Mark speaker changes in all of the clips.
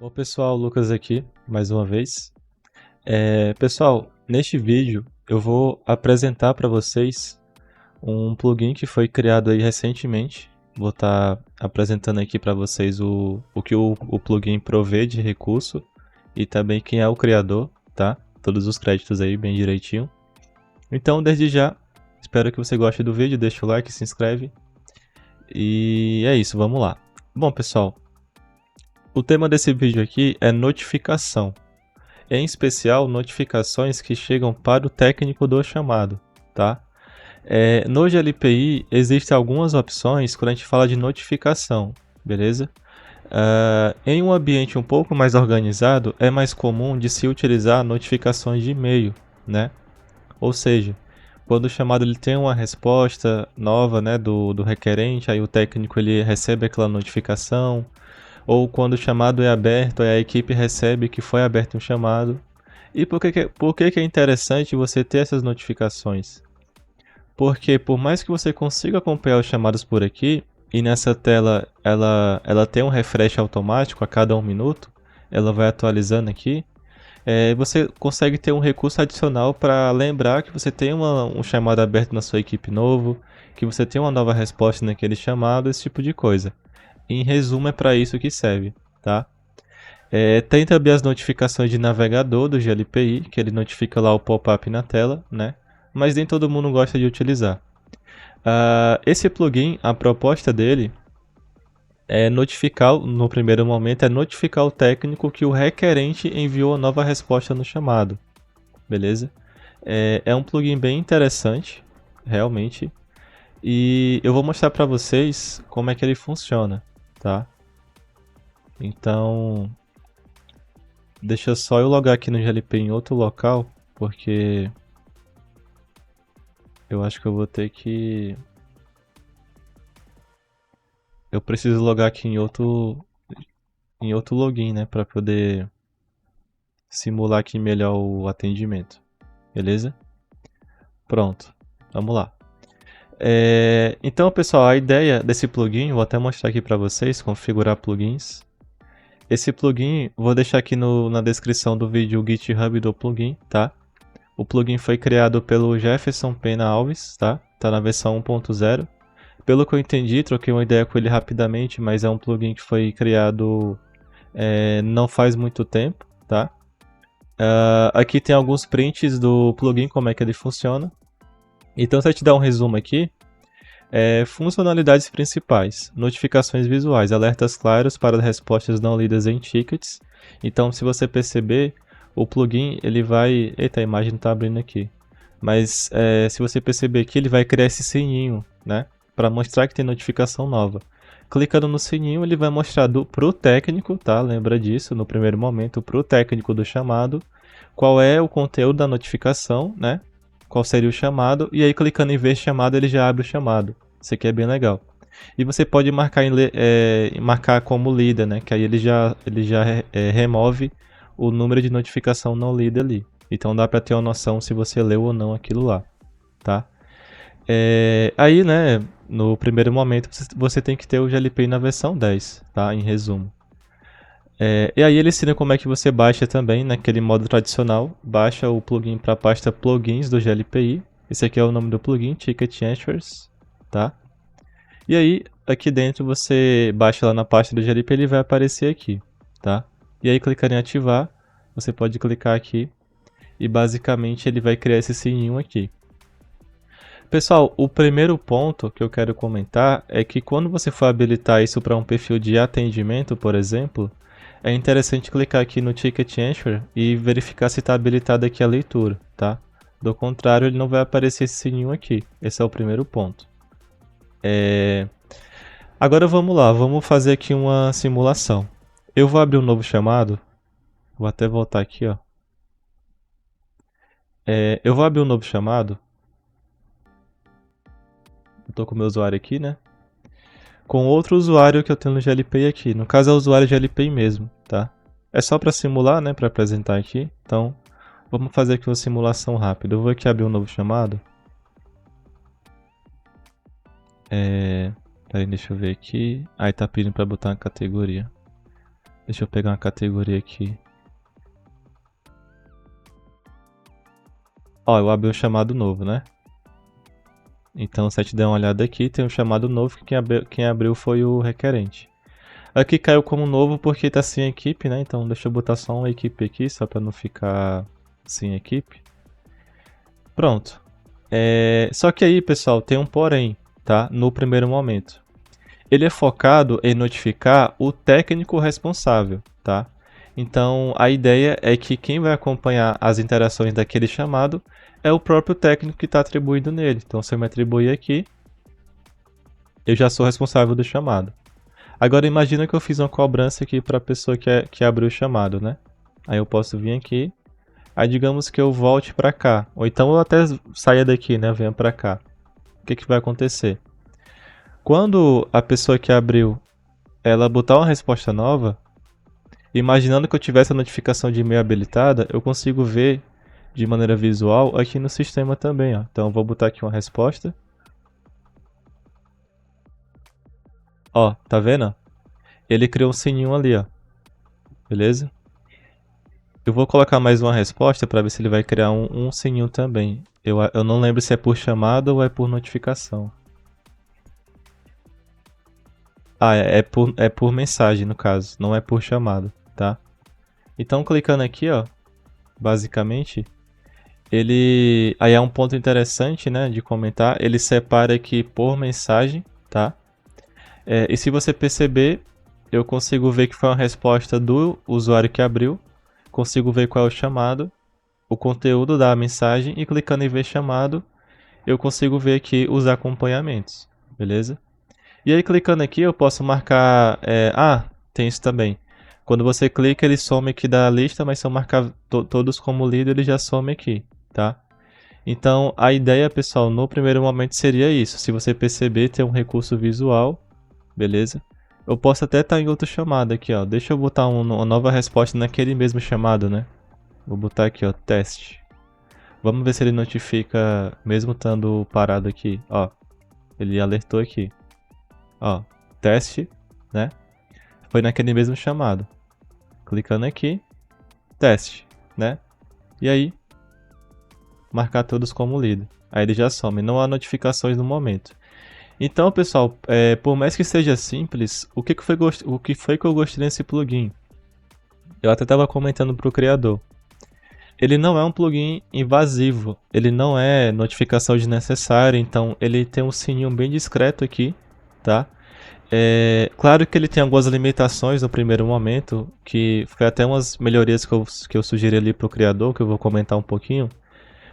Speaker 1: Bom, pessoal, Lucas aqui, mais uma vez. Pessoal, neste vídeo eu vou apresentar para vocês um plugin que foi criado aí recentemente. Vou estar apresentando aqui para vocês o que o plugin provê de recurso e também quem é o criador, tá? Todos os créditos aí bem direitinho. Então, desde já, espero que você goste do vídeo, deixa o like, se inscreve. E é isso, vamos lá. Bom, pessoal, o tema desse vídeo aqui é notificação. Em especial notificações que chegam para o técnico do chamado, tá? No GLPI existem algumas opções quando a gente fala de notificação, beleza? Em um ambiente um pouco mais organizado, é mais comum de se utilizar notificações de e-mail, né? Ou seja, quando o chamado ele tem uma resposta nova, né, do requerente, aí o técnico ele recebe aquela notificação, ou quando o chamado é aberto, aí a equipe recebe que foi aberto um chamado. E por que é interessante você ter essas notificações? Porque por mais que você consiga acompanhar os chamados por aqui, e nessa tela ela tem um refresh automático a cada 1 minuto, ela vai atualizando aqui, você consegue ter um recurso adicional para lembrar que você tem um chamado aberto na sua equipe novo, que você tem uma nova resposta naquele chamado, esse tipo de coisa. Em resumo, é para isso que serve, tá? Tem também as notificações de navegador do GLPI, que ele notifica lá o pop-up na tela, né? Mas nem todo mundo gosta de utilizar. Esse plugin, a proposta dele é notificar, no primeiro momento, é notificar o técnico que o requerente enviou a nova resposta no chamado, beleza? É um plugin bem interessante, realmente, e eu vou mostrar para vocês como é que ele funciona, tá? Então, deixa só eu logar aqui no GLP em outro local, porque eu acho que eu vou ter que... Eu preciso logar aqui em outro login, né, para poder simular aqui melhor o atendimento. Beleza? Pronto, vamos lá. Então, pessoal, a ideia desse plugin, vou até mostrar aqui para vocês, configurar plugins. Esse plugin, vou deixar aqui na descrição do vídeo o GitHub do plugin, tá? O plugin foi criado pelo Jefferson Pena Alves, tá? Tá na versão 1.0. Pelo que eu entendi, troquei uma ideia com ele rapidamente, mas é um plugin que foi criado não faz muito tempo, tá? Aqui tem alguns prints do plugin, como é que ele funciona. Então, se eu te dar um resumo aqui, funcionalidades principais, notificações visuais, alertas claros para respostas não lidas em tickets. Então, se você perceber, o plugin ele vai... Eita, a imagem não está abrindo aqui. Mas se você perceber aqui, ele vai criar esse sininho, né? Para mostrar que tem notificação nova. Clicando no sininho, ele vai mostrar para o técnico, tá? Lembra disso, no primeiro momento, para o técnico do chamado, qual é o conteúdo da notificação, né? Qual seria o chamado, e aí clicando em ver chamado, ele já abre o chamado. Isso aqui é bem legal. E você pode marcar como lida, né? Que aí ele já remove o número de notificação não lida ali. Então dá para ter uma noção se você leu ou não aquilo lá, tá? Aí, né, no primeiro momento você tem que ter o GLPI na versão 10, tá? Em resumo. E aí ele ensina como é que você baixa também, naquele modo tradicional, baixa o plugin para a pasta plugins do GLPI. Esse aqui é o nome do plugin, Ticket Answers, tá? E aí, aqui dentro você baixa lá na pasta do GLPI, ele vai aparecer aqui, tá? E aí clicando em ativar, você pode clicar aqui e basicamente ele vai criar esse sininho aqui. Pessoal, o primeiro ponto que eu quero comentar é que quando você for habilitar isso para um perfil de atendimento, por exemplo, é interessante clicar aqui no Ticket Answer e verificar se está habilitada aqui a leitura, tá? Do contrário, ele não vai aparecer esse sininho aqui. Esse é o primeiro ponto. Agora vamos lá, vamos fazer aqui uma simulação. Eu vou abrir um novo chamado. Vou até voltar aqui, ó. Eu vou abrir um novo chamado. Eu tô com o meu usuário aqui, né? Com outro usuário que eu tenho no GLPay aqui. No caso é o usuário GLPay mesmo, tá? É só para simular, né? Para apresentar aqui. Então, vamos fazer aqui uma simulação rápida. Eu vou aqui abrir um novo chamado. Peraí, deixa eu ver aqui. Aí tá pedindo para botar uma categoria. Deixa eu pegar uma categoria aqui. Ó, eu abri um chamado novo, né? Então, se a gente der uma olhada aqui, tem um chamado novo que quem abriu foi o requerente. Aqui caiu como novo porque tá sem equipe, né? Então deixa eu botar só uma equipe aqui, só para não ficar sem equipe. Pronto. Só que aí, pessoal, tem um porém, tá? No primeiro momento. Ele é focado em notificar o técnico responsável, tá? Então, a ideia é que quem vai acompanhar as interações daquele chamado é o próprio técnico que está atribuído nele. Então, se eu me atribuir aqui, eu já sou responsável do chamado. Agora, imagina que eu fiz uma cobrança aqui para a pessoa que abriu o chamado, né? Aí eu posso vir aqui, aí digamos que eu volte para cá. Ou então eu até saia daqui, né? Venha para cá. O que vai acontecer? Quando a pessoa que abriu, ela botar uma resposta nova, imaginando que eu tivesse a notificação de e-mail habilitada, eu consigo ver de maneira visual aqui no sistema também, ó. Então eu vou botar aqui uma resposta. Ó, tá vendo? Ele criou um sininho ali, ó. Beleza? Eu vou colocar mais uma resposta para ver se ele vai criar um sininho também. Eu não lembro se é por chamada ou é por notificação. Ah, é por mensagem no caso, não é por chamada, tá? Então clicando aqui, ó, basicamente, ele... Aí é um ponto interessante, né, de comentar, ele separa aqui por mensagem, tá? E se você perceber, eu consigo ver que foi uma resposta do usuário que abriu, consigo ver qual é o chamado, o conteúdo da mensagem e clicando em ver chamado, eu consigo ver aqui os acompanhamentos, beleza? E aí clicando aqui eu posso marcar, tem isso também. Quando você clica ele some aqui da lista, mas se eu marcar todos como lido ele já some aqui, tá? Então a ideia, pessoal, no primeiro momento seria isso. Se você perceber, tem um recurso visual, beleza? Eu posso até estar em outro chamado aqui, ó. Deixa eu botar uma nova resposta naquele mesmo chamado, né? Vou botar aqui, ó, teste. Vamos ver se ele notifica, mesmo estando parado aqui, ó. Ele alertou aqui. Ó, teste, né? Foi naquele mesmo chamado. Clicando aqui, teste, né? E aí, marcar todos como lido. Aí ele já some, não há notificações no momento. Então, pessoal, por mais que seja simples, o que foi que eu gostei desse plugin? Eu até estava comentando para o criador. Ele não é um plugin invasivo, ele não é notificação desnecessária, então ele tem um sininho bem discreto aqui, tá? Claro que ele tem algumas limitações no primeiro momento, que foi até umas melhorias que eu sugeri ali para o criador, que eu vou comentar um pouquinho.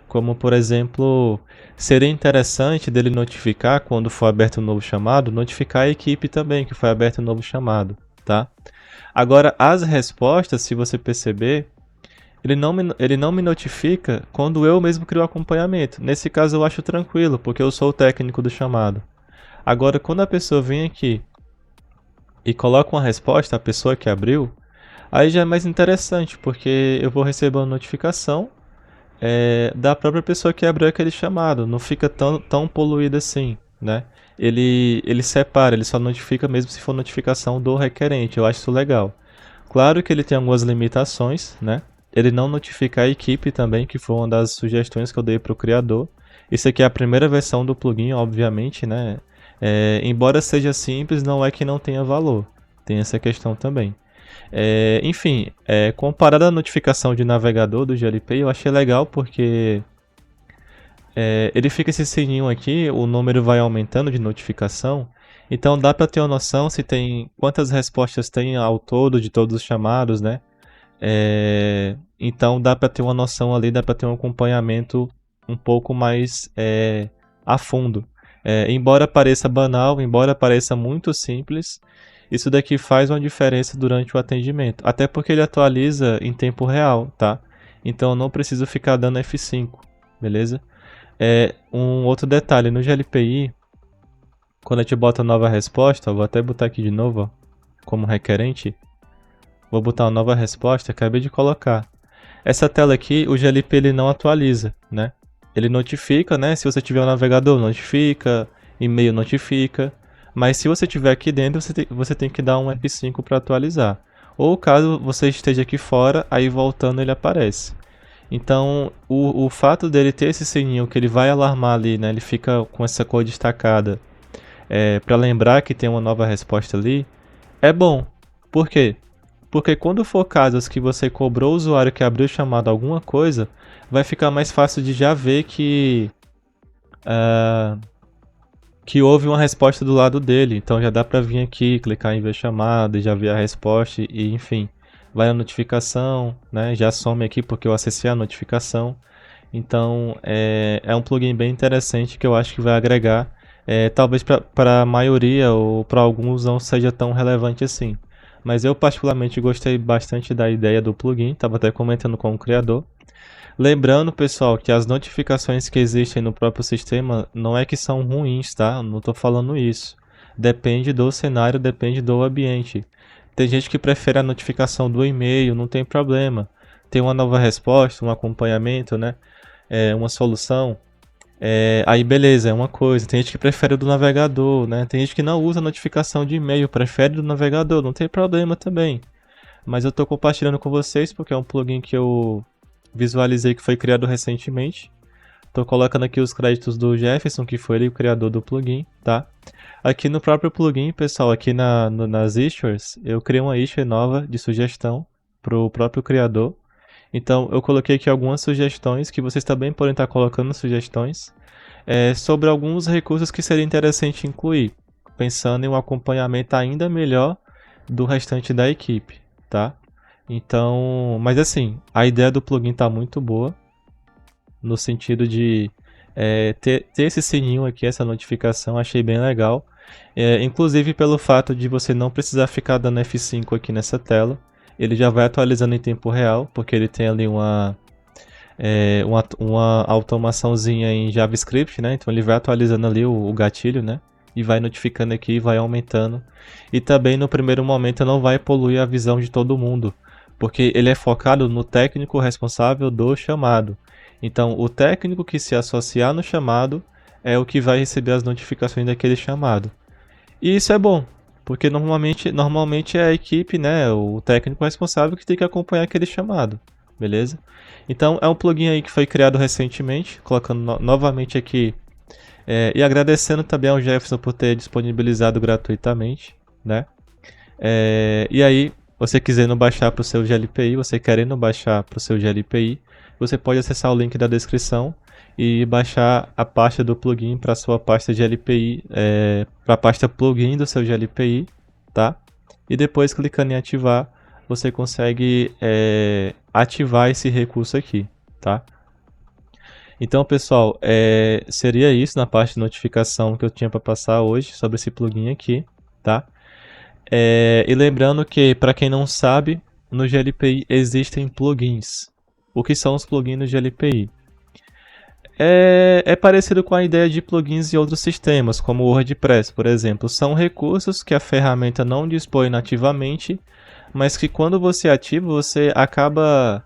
Speaker 1: Como, por exemplo, seria interessante dele notificar, quando for aberto um novo chamado, notificar a equipe também que foi aberto um novo chamado, tá? Agora, as respostas, se você perceber, ele não me notifica quando eu mesmo crio o acompanhamento. Nesse caso eu acho tranquilo, porque eu sou o técnico do chamado. Agora, quando a pessoa vem aqui e coloca uma resposta, a pessoa que abriu, aí já é mais interessante, porque eu vou receber uma notificação da própria pessoa que abriu aquele chamado. Não fica tão poluído assim, né? Ele separa, ele só notifica mesmo se for notificação do requerente. Eu acho isso legal. Claro que ele tem algumas limitações, né? Ele não notifica a equipe também, que foi uma das sugestões que eu dei para o criador. Isso aqui é a primeira versão do plugin, obviamente, né? Embora seja simples, não é que não tenha valor. Tem essa questão também. Enfim, comparado à notificação de navegador do GLP, eu achei legal porque ele fica esse sininho aqui, o número vai aumentando de notificação, então dá para ter uma noção se tem quantas respostas tem ao todo de todos os chamados, né? Então dá para ter uma noção ali, dá para ter um acompanhamento um pouco mais a fundo. Embora pareça banal, embora pareça muito simples, isso daqui faz uma diferença durante o atendimento. Até porque ele atualiza em tempo real, tá? Então eu não preciso ficar dando F5, beleza? Um outro detalhe, no GLPI, quando a gente bota nova resposta, vou até botar aqui de novo, ó, como requerente. Vou botar uma nova resposta, acabei de colocar. Essa tela aqui, o GLP ele não atualiza, né? Ele notifica, né? Se você tiver um navegador, notifica, e-mail notifica. Mas se você tiver aqui dentro, você tem que dar um F5 para atualizar. ou caso você esteja aqui fora, aí voltando ele aparece. Então, o fato dele ter esse sininho que ele vai alarmar ali, né? Ele fica com essa cor destacada, para lembrar que tem uma nova resposta ali, é bom. Por quê? Porque quando for casos que você cobrou o usuário que abriu chamado alguma coisa, vai ficar mais fácil de já ver que houve uma resposta do lado dele. Então já dá para vir aqui, clicar em ver chamada e já ver a resposta e enfim. Vai a notificação, né? Já some aqui porque eu acessei a notificação. Então é um plugin bem interessante que eu acho que vai agregar. Talvez para a maioria ou para alguns não seja tão relevante assim. Mas eu particularmente gostei bastante da ideia do plugin, estava até comentando com o criador. Lembrando, pessoal, que as notificações que existem no próprio sistema não é que são ruins, tá? Não estou falando isso. Depende do cenário, depende do ambiente. Tem gente que prefere a notificação do e-mail, não tem problema. Tem uma nova resposta, um acompanhamento, né? Uma solução. Aí beleza, é uma coisa. Tem gente que prefere do navegador, né? Tem gente que não usa notificação de e-mail, prefere do navegador, não tem problema também. Mas eu estou compartilhando com vocês porque é um plugin que eu visualizei que foi criado recentemente. Estou colocando aqui os créditos do Jefferson, que foi ele o criador do plugin, tá? Aqui no próprio plugin, pessoal, aqui nas issues, eu criei uma issue nova de sugestão para o próprio criador. Então, eu coloquei aqui algumas sugestões, que vocês também podem estar colocando sugestões, sobre alguns recursos que seria interessante incluir, pensando em um acompanhamento ainda melhor do restante da equipe, tá? Então, mas assim, a ideia do plugin tá muito boa, no sentido de ter esse sininho aqui, essa notificação, achei bem legal. Inclusive pelo fato de você não precisar ficar dando F5 aqui nessa tela, ele já vai atualizando em tempo real, porque ele tem ali uma automaçãozinha em JavaScript, né? Então ele vai atualizando ali o gatilho, né? E vai notificando aqui e vai aumentando. E também no primeiro momento não vai poluir a visão de todo mundo, porque ele é focado no técnico responsável do chamado. Então o técnico que se associar no chamado é o que vai receber as notificações daquele chamado. E isso é bom, porque normalmente é a equipe, né, o técnico responsável que tem que acompanhar aquele chamado, beleza? Então é um plugin aí que foi criado recentemente, colocando novamente aqui, e agradecendo também ao Jefferson por ter disponibilizado gratuitamente, né? E aí, você querendo baixar para o seu GLPI, você pode acessar o link da descrição e baixar a pasta do plugin para a sua pasta GLPI, para a pasta plugin do seu GLPI, tá? E depois clicando em ativar, você consegue ativar esse recurso aqui, tá? Então, pessoal, seria isso na parte de notificação que eu tinha para passar hoje sobre esse plugin aqui, tá? E lembrando que, para quem não sabe, no GLPI existem plugins. O que são os plugins no GLPI? É parecido com a ideia de plugins em outros sistemas, como o WordPress, por exemplo. São recursos que a ferramenta não dispõe nativamente, mas que quando você ativa, você acaba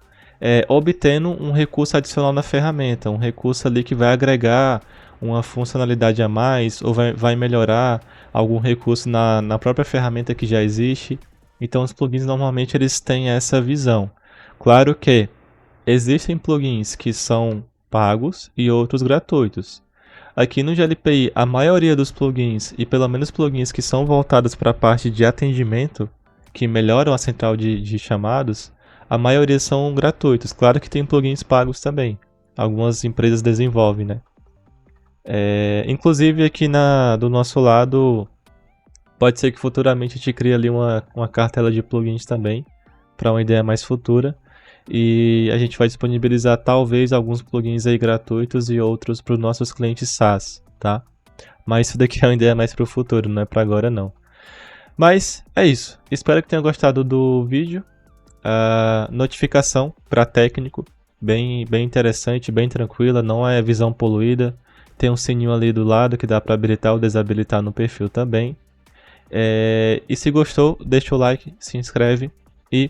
Speaker 1: obtendo um recurso adicional na ferramenta, um recurso ali que vai agregar uma funcionalidade a mais ou vai melhorar algum recurso na própria ferramenta que já existe. Então os plugins normalmente eles têm essa visão. Claro que existem plugins que são pagos e outros gratuitos. Aqui no GLPI, a maioria dos plugins, e pelo menos plugins que são voltados para a parte de atendimento, que melhoram a central de chamados, a maioria são gratuitos. Claro que tem plugins pagos também. Algumas empresas desenvolvem, né? Inclusive aqui do nosso lado, pode ser que futuramente a gente crie ali uma cartela de plugins também, para uma ideia mais futura. E a gente vai disponibilizar talvez alguns plugins aí gratuitos e outros para os nossos clientes SaaS, tá? Mas isso daqui é uma ideia mais para o futuro, não é para agora não. Mas é isso. Espero que tenha gostado do vídeo. Notificação para técnico, bem interessante, bem tranquila, não é visão poluída. Tem um sininho ali do lado que dá para habilitar ou desabilitar no perfil também. E se gostou, deixa o like, se inscreve e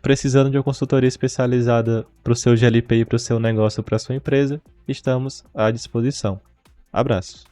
Speaker 1: precisando de uma consultoria especializada para o seu GLPI, para o seu negócio, para a sua empresa, estamos à disposição. Abraço!